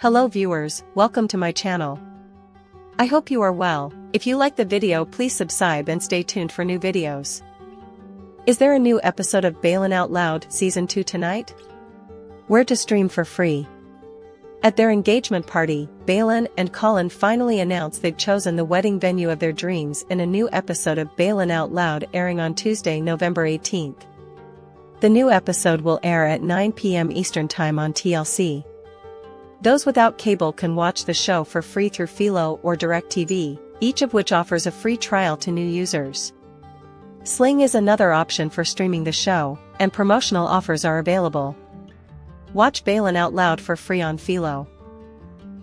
Hello viewers, welcome to my channel. I hope you are well. If you like the video, please subscribe and stay tuned for new videos. Is there a new episode of Baylen Out Loud Season 2 tonight? Where to stream for free? At their engagement party, Baylen and Colin finally announced they'd chosen the wedding venue of their dreams in a new episode of Baylen Out Loud airing on Tuesday, November 18th. The new episode will air at 9 p.m. Eastern Time on TLC. Those without cable can watch the show for free through Philo or DirecTV, each of which offers a free trial to new users. Sling is another option for streaming the show, and promotional offers are available. Watch Baylen Out Loud for free on Philo.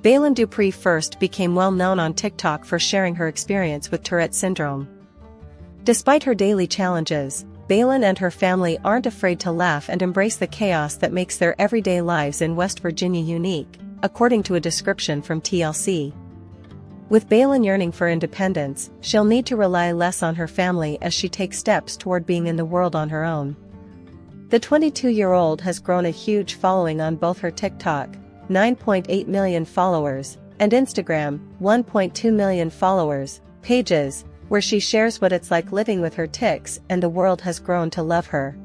Baylen Dupree first became well known on TikTok for sharing her experience with Tourette syndrome. Despite her daily challenges, Baylen and her family aren't afraid to laugh and embrace the chaos that makes their everyday lives in West Virginia unique, according to a description from TLC. With Baylen yearning for independence, she'll need to rely less on her family as she takes steps toward being in the world on her own. The 22-year-old has grown a huge following on both her TikTok, 9.8 million followers, and Instagram, 1.2 million followers, pages, where she shares what it's like living with her tics, and the world has grown to love her.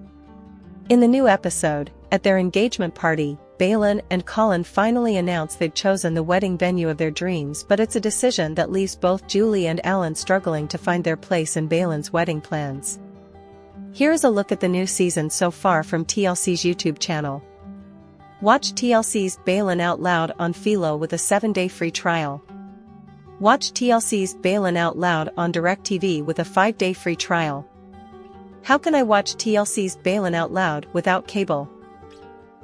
In the new episode, at their engagement party, Baylen and Colin finally announced they'd chosen the wedding venue of their dreams, but it's a decision that leaves both Dooley and Alan struggling to find their place in Baylen's wedding plans. Here is a look at the new season so far from TLC's YouTube channel. Watch TLC's Baylen Out Loud on Philo with a 7-day free trial. Watch TLC's Baylen Out Loud on DirecTV with a 5-day free trial. How can I watch TLC's Baylen Out Loud without cable?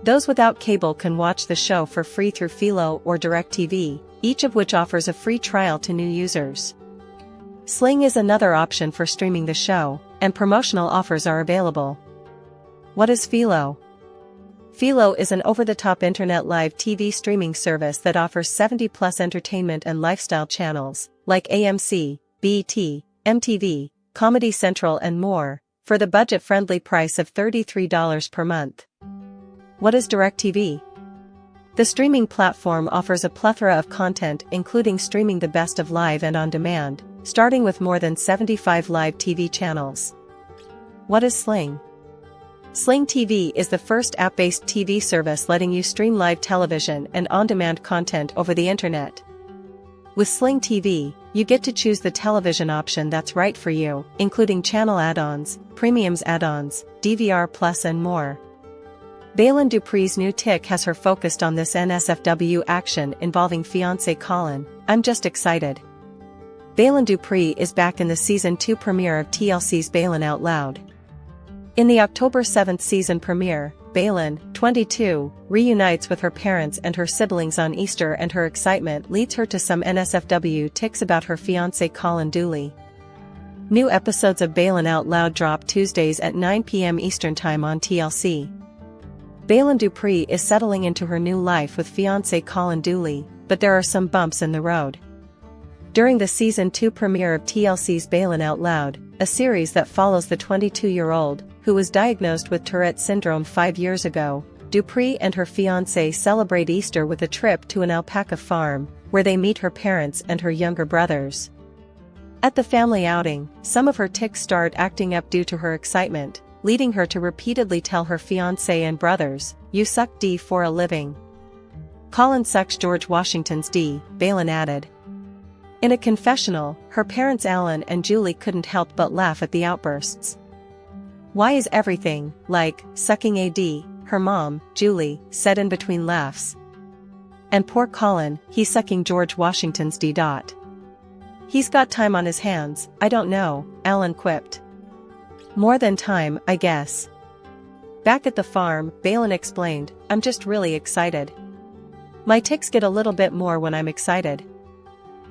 Those without cable can watch the show for free through Philo or DirecTV, each of which offers a free trial to new users. Sling is another option for streaming the show, and promotional offers are available. What is Philo? Philo is an over-the-top internet live TV streaming service that offers 70-plus entertainment and lifestyle channels, like AMC, BET, MTV, Comedy Central and more, for the budget-friendly price of $33 per month. What is DirecTV? The streaming platform offers a plethora of content including streaming the best of live and on-demand, starting with more than 75 live TV channels. What is Sling? Sling TV is the first app-based TV service letting you stream live television and on-demand content over the internet. With Sling TV, you get to choose the television option that's right for you, including channel add-ons, premiums add-ons, DVR Plus and more. Baylen Dupree's new tic has her focused on this NSFW action involving fiancé Colin. I'm just excited. Baylen Dupree is back in the Season 2 premiere of TLC's Baylen Out Loud. In the October 7th season premiere, Baylen, 22, reunites with her parents and her siblings on Easter, and her excitement leads her to some NSFW tics about her fiancé Colin Dooley. New episodes of Baylen Out Loud drop Tuesdays at 9 p.m. Eastern Time on TLC. Baylen Dupree is settling into her new life with fiancé Colin Dooley, but there are some bumps in the road. During the Season 2 premiere of TLC's Baylen Out Loud, a series that follows the 22-year-old, who was diagnosed with Tourette syndrome 5 years ago, Dupree and her fiancé celebrate Easter with a trip to an alpaca farm, where they meet her parents and her younger brothers. At the family outing, some of her tics start acting up due to her excitement, leading her to repeatedly tell her fiancé and brothers, "You suck D for a living." Colin sucks George Washington's D, Baylen added. In a confessional, her parents Alan and Julie couldn't help but laugh at the outbursts. "Why is everything, like, sucking a D?" her mom, Julie, said in between laughs. "And poor Colin, he's sucking George Washington's D. He's got time on his hands, I don't know," Alan quipped. "More than time, I guess." Back at the farm, Baylen explained, "I'm just really excited. My tics get a little bit more when I'm excited.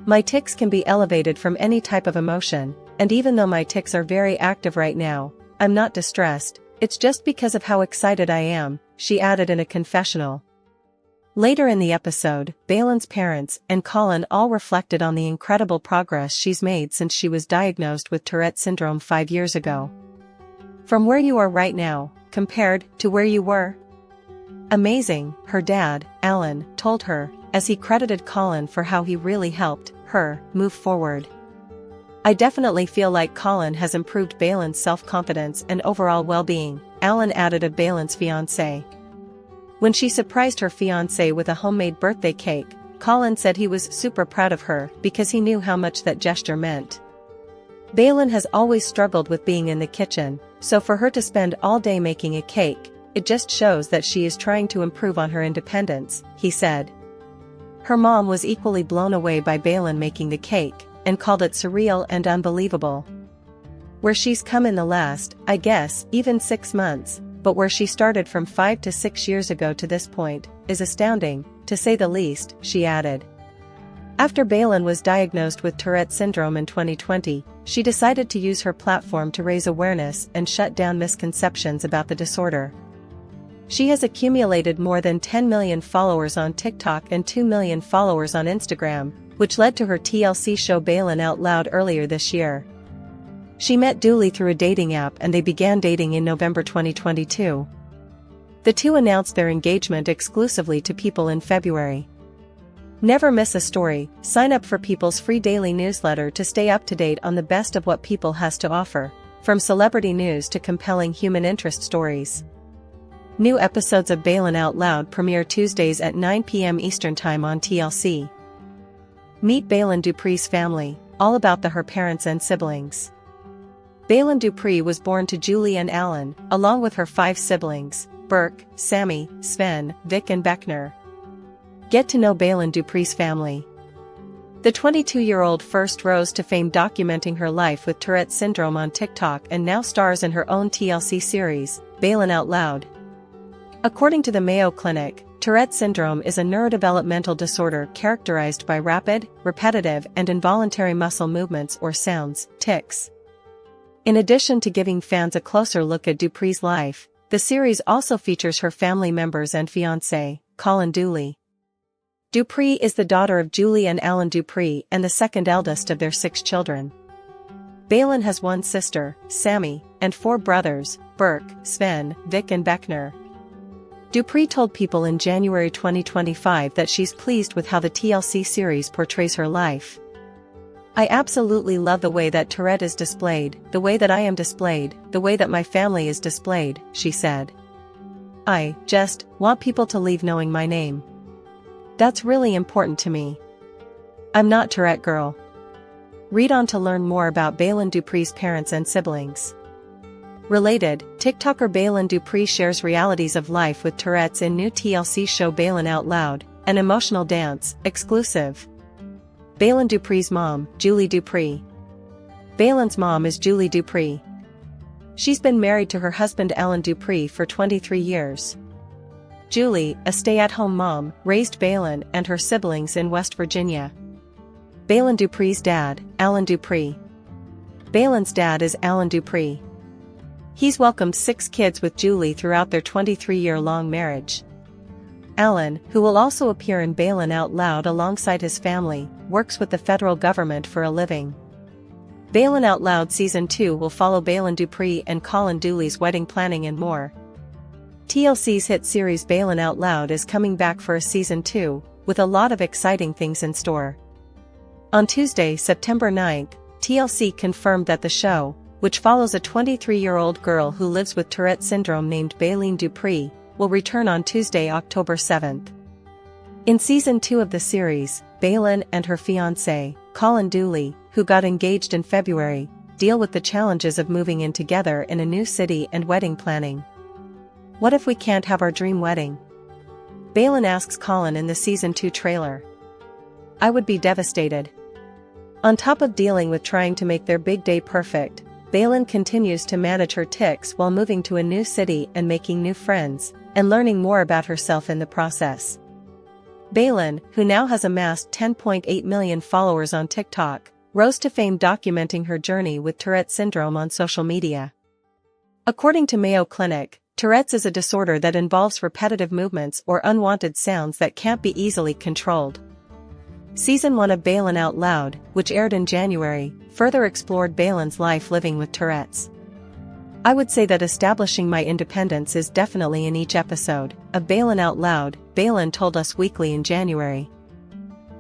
My tics can be elevated from any type of emotion, and even though my tics are very active right now, I'm not distressed, it's just because of how excited I am," she added in a confessional. Later in the episode, Baylen's parents and Colin all reflected on the incredible progress she's made since she was diagnosed with Tourette syndrome 5 years ago. "From where you are right now, compared to where you were?" "Amazing," her dad, Alan, told her, as he credited Colin for how he really helped her move forward. "I definitely feel like Colin has improved Baylen's self-confidence and overall well-being," Alana added of Baylen's fiancé. When she surprised her fiancé with a homemade birthday cake, Colin said he was super proud of her because he knew how much that gesture meant. "Baylen has always struggled with being in the kitchen, so for her to spend all day making a cake, it just shows that she is trying to improve on her independence," he said. Her mom was equally blown away by Baylen making the cake, and called it surreal and unbelievable. "Where she's come in the last, I guess, even 6 months, but where she started from 5 to 6 years ago to this point, is astounding, to say the least," she added. After Baylen was diagnosed with Tourette's syndrome in 2020, she decided to use her platform to raise awareness and shut down misconceptions about the disorder. She has accumulated more than 10 million followers on TikTok and 2 million followers on Instagram, which led to her TLC show Baylen Out Loud earlier this year. She met Dooley through a dating app and they began dating in November 2022. The two announced their engagement exclusively to People in February. Never miss a story. Sign up for People's free daily newsletter to stay up to date on the best of what People has to offer, from celebrity news to compelling human interest stories. New episodes of Baylen Out Loud premiere Tuesdays at 9 p.m. Eastern Time on TLC. Meet Baylen Dupree's family, all about her parents and siblings. Baylen Dupree was born to Julie and Alan, along with her 5 siblings, Burke, Sammy, Sven, Vic and Beckner. Get to know Baylen Dupree's family. The 22-year-old first rose to fame documenting her life with Tourette's syndrome on TikTok and now stars in her own TLC series, Baylen Out Loud. According to the Mayo Clinic, Tourette's syndrome is a neurodevelopmental disorder characterized by rapid, repetitive and involuntary muscle movements or sounds, tics. In addition to giving fans a closer look at Dupree's life, the series also features her family members and fiancé, Colin Dooley. Dupree is the daughter of Julie and Alan Dupree and the second eldest of their 6 children. Baylen has 1 sister, Sammy, and 4 brothers, Burke, Sven, Vic and Beckner. Dupree told People in January 2025 that she's pleased with how the TLC series portrays her life. "I absolutely love the way that Tourette is displayed, the way that I am displayed, the way that my family is displayed," she said. "I just want people to leave knowing my name. That's really important to me. I'm not Tourette girl." Read on to learn more about Baylen Dupree's parents and siblings. Related, TikToker Baylen Dupree shares realities of life with Tourette's in new TLC show Baylen Out Loud, an emotional dance, exclusive. Baylen Dupree's mom, Julie Dupree. Baylen's mom is Julie Dupree. She's been married to her husband Alan Dupree for 23 years. Julie, a stay-at-home mom, raised Baylen and her siblings in West Virginia. Baylen Dupree's dad, Alan Dupree. Baylen's dad is Alan Dupree. He's welcomed 6 kids with Julie throughout their 23-year-long marriage. Alan, who will also appear in Baylen Out Loud alongside his family, works with the federal government for a living. Baylen Out Loud Season 2 will follow Baylen Dupree and Colin Dooley's wedding planning and more. TLC's hit series Baylen Out Loud is coming back for a Season 2, with a lot of exciting things in store. On Tuesday, September 9th, TLC confirmed that the show, which follows a 23-year-old girl who lives with Tourette's syndrome named Baylen Dupree, will return on Tuesday, October 7th. In Season 2 of the series, Baylen and her fiancé, Colin Dooley, who got engaged in February, deal with the challenges of moving in together in a new city and wedding planning. "What if we can't have our dream wedding?" Baylen asks Colin in the Season 2 trailer. "I would be devastated." On top of dealing with trying to make their big day perfect, Baylen continues to manage her tics while moving to a new city and making new friends, and learning more about herself in the process. Baylen, who now has amassed 10.8 million followers on TikTok, rose to fame documenting her journey with Tourette's syndrome on social media. According to Mayo Clinic, Tourette's is a disorder that involves repetitive movements or unwanted sounds that can't be easily controlled. Season 1 of Baylen Out Loud, which aired in January, further explored Baylen's life living with Tourette's. "I would say that establishing my independence is definitely in each episode of Baylen Out Loud," Baylen told Us Weekly in January.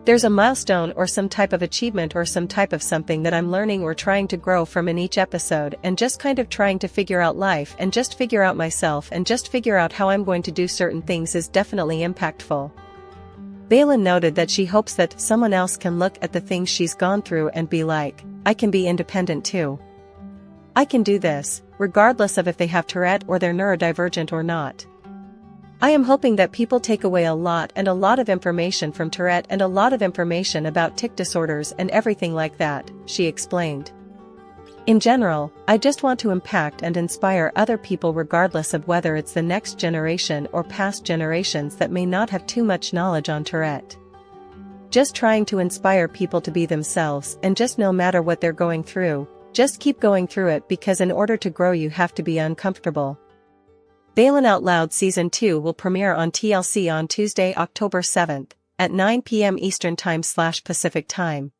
There's a milestone or some type of achievement or some type of something that I'm learning or trying to grow from in each episode, and just kind of trying to figure out life and just figure out myself and just figure out how I'm going to do certain things is definitely impactful. Baylen noted that she hopes that someone else can look at the things she's gone through and be like, I can be independent too. I can do this, regardless of if they have Tourette or they're neurodivergent or not. I am hoping that people take away a lot of information from Tourette and a lot of information about tic disorders and everything like that, she explained. In general, I just want to impact and inspire other people regardless of whether it's the next generation or past generations that may not have too much knowledge on Tourette. Just trying to inspire people to be themselves and just no matter what they're going through, just keep going through it because in order to grow you have to be uncomfortable. Baylen Out Loud Season 2 will premiere on TLC on Tuesday, October 7th, at 9 p.m. Eastern Time/Pacific Time.